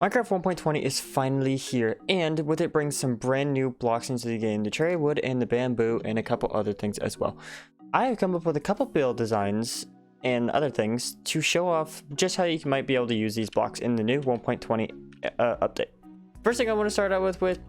Minecraft 1.20 is finally here, and with it brings some brand new blocks into the game, the cherry wood and the bamboo, and a couple other things as well. I have come up with a couple build designs and other things to show off just how you might be able to use these blocks in the new 1.20 update. First thing I want to start out with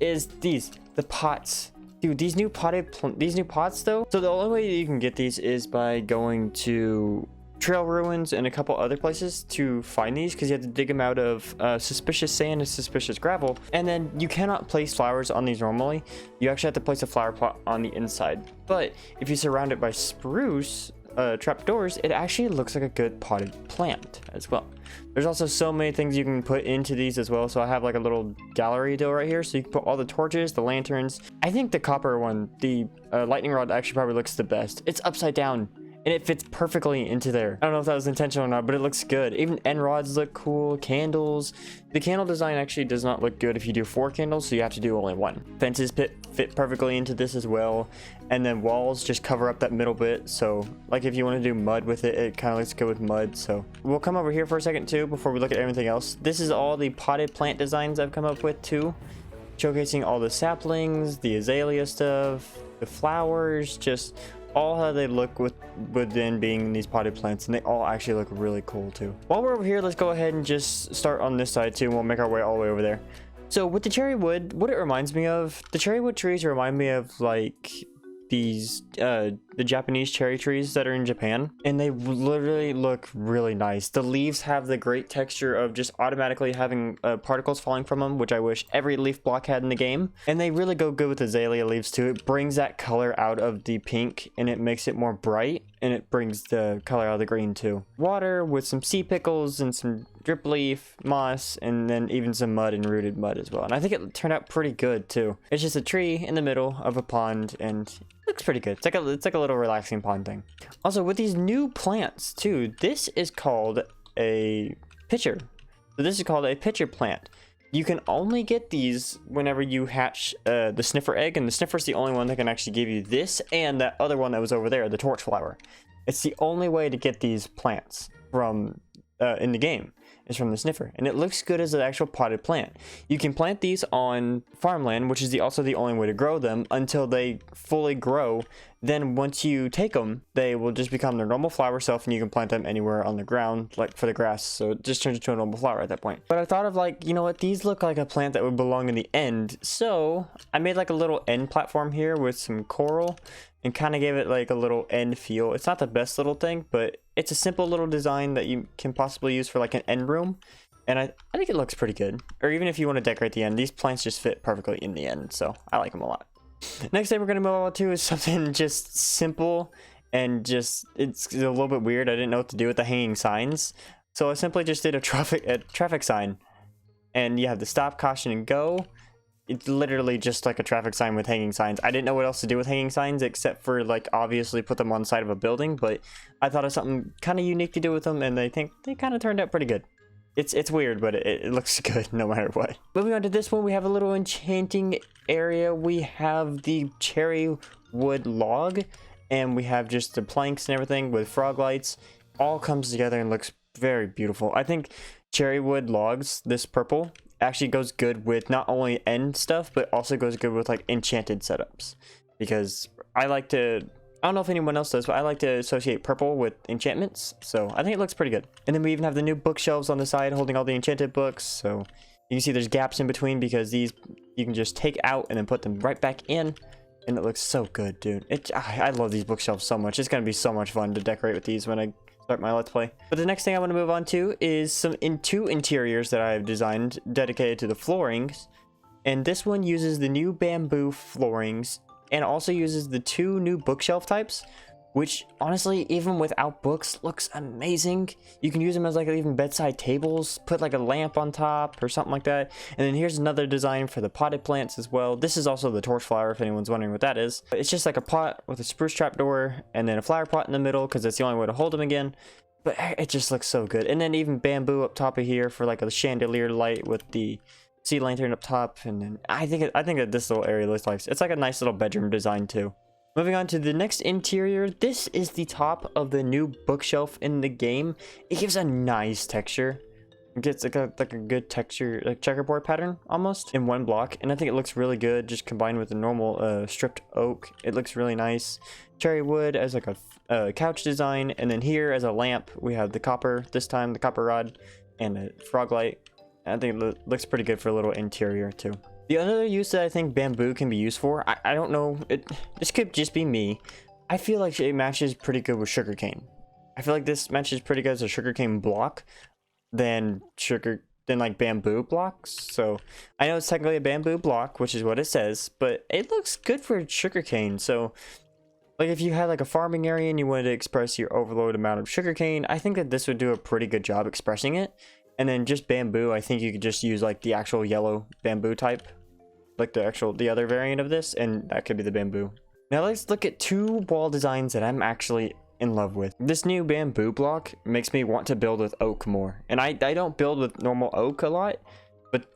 is the pots. Dude, these new pots though. So the only way you can get these is by going to trail ruins and a couple other places to find these, because you have to dig them out of suspicious sand and suspicious gravel, and then you cannot place flowers on these normally. You actually have to place a flower pot on the inside, but if you surround it by spruce trapdoors, it actually looks like a good potted plant as well. There's also so many things you can put into these as well, so I have like a little gallery deal right here, so you can put all the torches, the lanterns. I think the copper one, the lightning rod, actually probably looks the best. It's upside down and it fits perfectly into there. I don't know if that was intentional or not, but it looks good. Even end rods look cool. Candles. The candle design actually does not look good if you do 4 candles, so you have to do only 1. Fences fit perfectly into this as well. And then walls just cover up that middle bit. So like if you want to do mud with it, it kind of looks good with mud. So we'll come over here for a second too before we look at everything else. This is all the potted plant designs I've come up with too. Showcasing all the saplings, the azalea stuff, the flowers, just all how they look within being these potted plants, and they all actually look really cool too. While we're over here, let's go ahead and just start on this side too, and we'll make our way all the way over there. So with the cherry wood, what it reminds me of, the cherry wood trees remind me of like these the Japanese cherry trees that are in Japan, and they literally look really nice. The leaves have the great texture of just automatically having particles falling from them, which I wish every leaf block had in the game. And they really go good with azalea leaves too. It brings that color out of the pink and it makes it more bright, and it brings the color out of the green too. Water with some sea pickles and some drip leaf, moss, and then even some mud and rooted mud as well. And I think it turned out pretty good too. It's just a tree in the middle of a pond, and it looks pretty good. It's like a little relaxing pond thing. Also, with these new plants too, this is called a pitcher. So this is called a pitcher plant. You can only get these whenever you hatch the sniffer egg, and the sniffer is the only one that can actually give you this and that other one that was over there, the torch flower. It's the only way to get these plants from in the game is from the sniffer, and it looks good as an actual potted plant. You can plant these on farmland, which is also the only way to grow them until they fully grow. Then once you take them, they will just become their normal flower self, and you can plant them anywhere on the ground, like for the grass, so it just turns into a normal flower at that point. But I thought of like, you know what, these look like a plant that would belong in the end, so I made like a little end platform here with some coral and kind of gave it like a little end feel. It's not the best little thing, but it's a simple little design that you can possibly use for like an end room, and I think it looks pretty good. Or even if you want to decorate the end, these plants just fit perfectly in the end, so I like them a lot. Next thing we're going to move on to is something just simple, and just it's a little bit weird. I didn't know what to do with the hanging signs, so I simply just did a traffic sign, and you have the stop, caution, and go. It's literally just like a traffic sign with hanging signs. I didn't know what else to do with hanging signs except for like obviously put them on the side of a building, but I thought of something kind of unique to do with them, and I think they kind of turned out pretty good. It's weird, but it looks good no matter what. Moving on to this one, we have a little enchanting area. We have the cherry wood log, and we have just the planks and everything with frog lights. All comes together and looks very beautiful. I think cherry wood logs, this purple, actually goes good with not only end stuff, but also goes good with like enchanted setups, because I don't know if anyone else does, but I like to associate purple with enchantments, so I think it looks pretty good. And then we even have the new bookshelves on the side holding all the enchanted books, so you can see there's gaps in between because these you can just take out and then put them right back in, and it looks so good, dude. I love these bookshelves so much. It's gonna be so much fun to decorate with these when I start my let's play. But the next thing I want to move on to is two interiors that I have designed dedicated to the floorings, and this one uses the new bamboo floorings and also uses the 2 new bookshelf types, which honestly, even without books, looks amazing. You can use them as like even bedside tables, put like a lamp on top or something like that. And then here's another design for the potted plants as well. This is also the torch flower, if anyone's wondering what that is. It's just like a pot with a spruce trapdoor and then a flower pot in the middle, because that's the only way to hold them again. But it just looks so good. And then even bamboo up top of here for like a chandelier light with the sea lantern up top. And then I think that this little area looks like it's like a nice little bedroom design too. Moving on to the next interior, this is the top of the new bookshelf in the game. It gives a nice texture. It gets like a good texture, like checkerboard pattern almost in one block, and I think it looks really good just combined with the normal stripped oak. It looks really nice. Cherry wood as like a couch design, and then here as a lamp we have the copper, this time the copper rod and a frog light. I think it looks pretty good for a little interior too. The other use that I think bamboo can be used for, I don't know, this could just be me. I feel like it matches pretty good with sugarcane. I feel like this matches pretty good as a sugarcane block than like bamboo blocks. So I know it's technically a bamboo block, which is what it says, but it looks good for sugarcane. So like if you had like a farming area and you wanted to express your overload amount of sugarcane, I think that this would do a pretty good job expressing it. And then just bamboo, I think you could just use like the actual yellow bamboo type, like the other variant of this, and that could be the bamboo. Now let's look at two wall designs that I'm actually in love with. This new bamboo block makes me want to build with oak more, and I don't build with normal oak a lot, but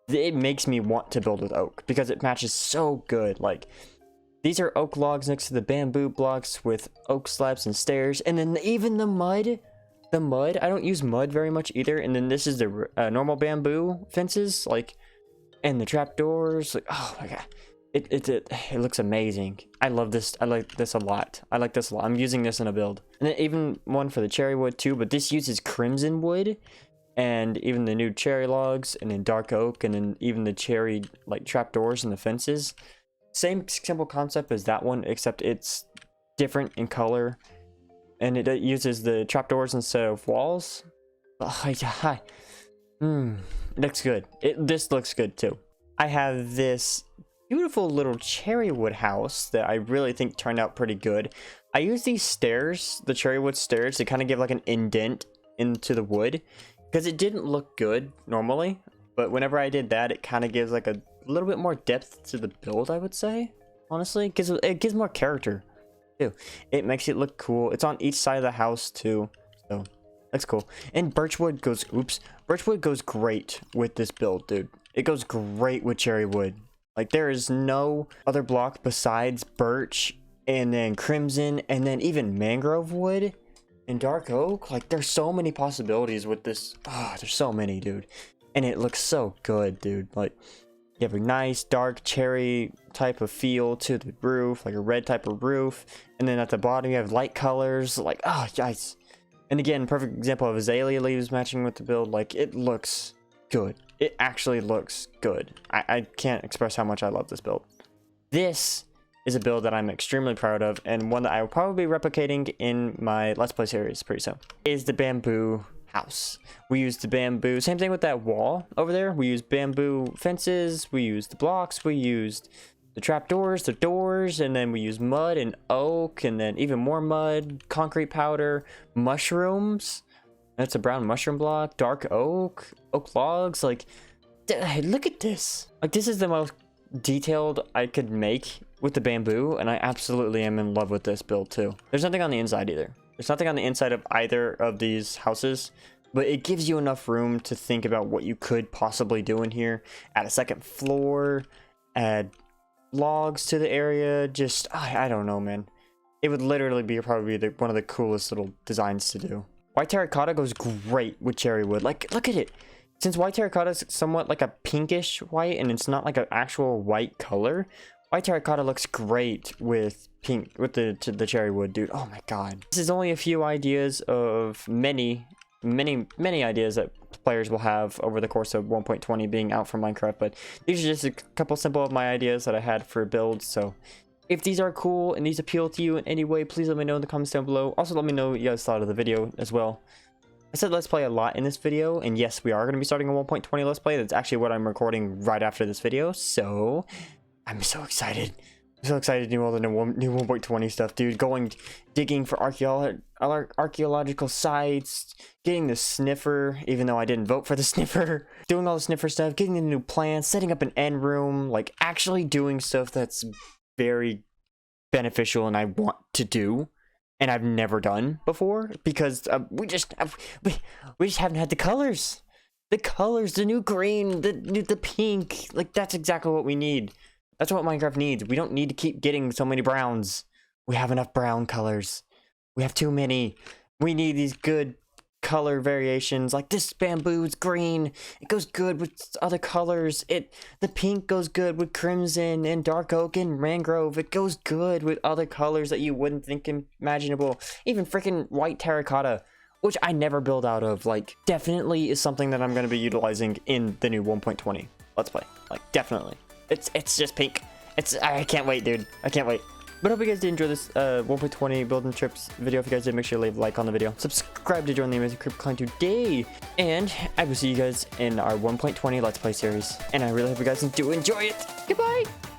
it makes me want to build with oak because it matches so good. Like these are oak logs next to the bamboo blocks with oak slabs and stairs, and then even the mud, I don't use mud very much either. And then this is the normal bamboo fences, like, and the trapdoors. Like, oh my god, it looks amazing. I love this. I like this a lot. I'm using this in a build, and then even one for the cherry wood too. But this uses crimson wood, and even the new cherry logs, and then dark oak, and then even the cherry like trapdoors and the fences. Same simple concept as that one, except it's different in color. And it uses the trapdoors instead of walls. Oh, looks good. This looks good too. I have this beautiful little cherry wood house that I really think turned out pretty good. I use these stairs, the cherry wood stairs, to kind of give like an indent into the wood, because it didn't look good normally. But whenever I did that, it kind of gives like a little bit more depth to the build, I would say. Honestly, because it gives more character. It makes it look cool. It's on each side of the house too, so that's cool. And birchwood goes great with this build, dude. It goes great with cherry wood. Like there is no other block besides birch and then crimson and then even mangrove wood and dark oak. Like there's so many possibilities with this. Oh, there's so many, dude. And it looks so good, dude. Like you have a nice dark cherry type of feel to the roof, like a red type of roof, and then at the bottom you have light colors, like, oh guys. And again, perfect example of azalea leaves matching with the build. Like it looks good. It actually looks good. I can't express how much I love this build. This is a build that I'm extremely proud of, and one that I will probably be replicating in my Let's Play series pretty soon, is the bamboo house. We used the bamboo, same thing with that wall over there. We used bamboo fences, we used the blocks, we used the trapdoors, the doors, and then we used mud and oak, and then even more mud, concrete powder, mushrooms. That's a brown mushroom block, dark oak logs. Like, look at this. Like, this is the most detailed I could make with the bamboo, and I absolutely am in love with this build too. There's nothing on the inside either. There's nothing on the inside of either of these houses, but it gives you enough room to think about what you could possibly do in here. Add a second floor, add logs to the area. Just, I don't know, man. It would literally be probably one of the coolest little designs to do. White terracotta goes great with cherry wood. Like, look at it. Since white terracotta is somewhat like a pinkish white and it's not like an actual white color, white terracotta looks great with pink, with the cherry wood, dude. Oh my god. This is only a few ideas of many ideas that players will have over the course of 1.20 being out for Minecraft, but these are just a couple simple of my ideas that I had for builds. So if these are cool and these appeal to you in any way, please let me know in the comments down below. Also let me know what you guys thought of the video as well. I said let's play a lot in this video, and yes, we are going to be starting a 1.20 let's play. That's actually what I'm recording right after this video, so I'm so excited. I'm so excited to do all the new 1.20 stuff, dude. Digging for archaeological sites, getting the sniffer, even though I didn't vote for the sniffer, doing all the sniffer stuff, getting the new plants, setting up an end room, like actually doing stuff that's very beneficial and I want to do, and I've never done before because we just haven't had the colors, the new green, the pink. Like that's exactly what we need. That's what Minecraft needs. We don't need to keep getting so many browns. We have enough brown colors. We have too many. We need these good color variations. Like this bamboo is green, it goes good with other colors. The pink goes good with crimson and dark oak and mangrove. It goes good with other colors that you wouldn't think imaginable. Even freaking white terracotta, which I never build out of. Like, definitely is something that I'm going to be utilizing in the new 1.20 Let's Play. Like, definitely. It's just pink. I can't wait, dude. I can't wait. But I hope you guys did enjoy this 1.20 building trips video. If you guys did, make sure to leave a like on the video. Subscribe to join the Amazing Crypto Clan today. And I will see you guys in our 1.20 Let's Play series. And I really hope you guys do enjoy it. Goodbye.